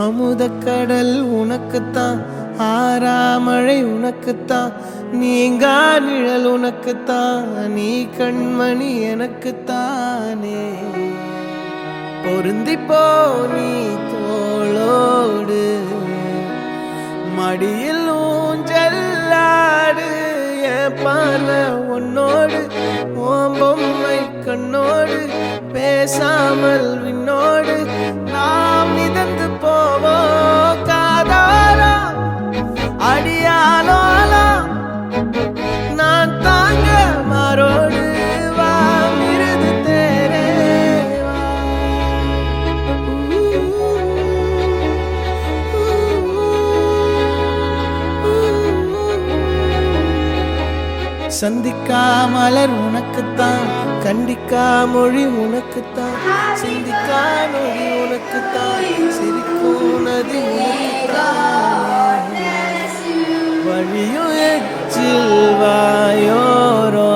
அமுதக்கடல் உனக்குத்தான், ஆறாமழை உனக்குத்தான், நீங்கா நிழல் உனக்குத்தான், நீ கண்மணி எனக்குத்தானே. பொருந்திப்போ நீ தோளோடு, மடியில் ஊஞ்சல்லாடு, என் பார்வை உன்னோடு, ஓம் பொம்மை கண்ணோடு, பேசாமல் விண்ணோடு நாம் மிதந்து போவோம் காதாரா அடியாலோலா, நான் தாங்க மாறோடு வா மிருது தேரே வா. சந்திக்கா மலர் உனக்குத்தான், கண்டிக்கா மொழி உனக்குத்தான், சிந்திக்கா நொழி உனக்குத்தான், சிரிக்கும் நதி உனக்குத்தான், வழியும் எச்சில் வாயோரோ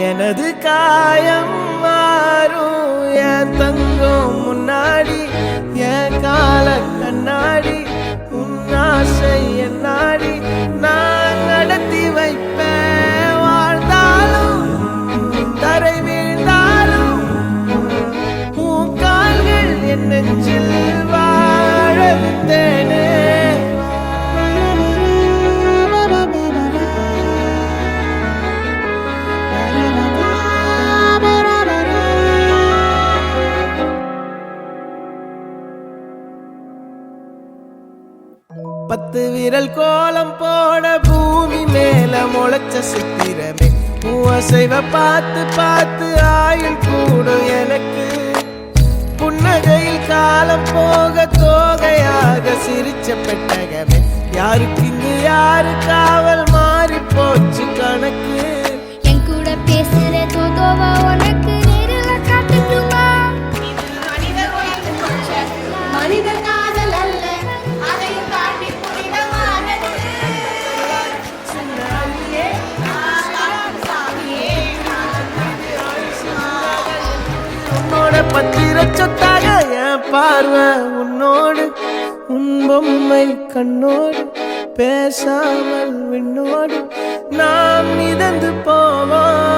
எனது காயம் மாறும், என் தங்கம் முன்னாடி என் கால கண்ணாடி, உன் ஆசை என்னாடி நான் நடத்தி வைப்பேன். வாழ்ந்தாலும் தரை வீழ்ந்தாலும் உன் கால்கள் என் நெஞ்சில் வாழ விட்டேனே. பத்து விரல் கோலம் போட பூமி மேல முளைச்ச சித்திரமே, அசைவ பார்த்து பார்த்து ஆயுள் கூடும் எனக்கு. புன்னகையில் காலம் போக தோகையாக சிரிச்ச பெட்டகமே, யாருக்கு இங்கு யாரு காவல் மாறி போச்சு கணக்கு. என் கூட பேசுற தோதோவா உனக்கு நேரில காட்டுமா? மனித காதல் அல்ல, அதையும் தாண்டி புனிதமானது. உன்னோட பத்திர சொத்தாக என் பார்வை உன்னோடு, உன் பொம்மை கண்ணோடு, பேசாமல் விண்ணோடு நாம் மிதந்து போவோம்.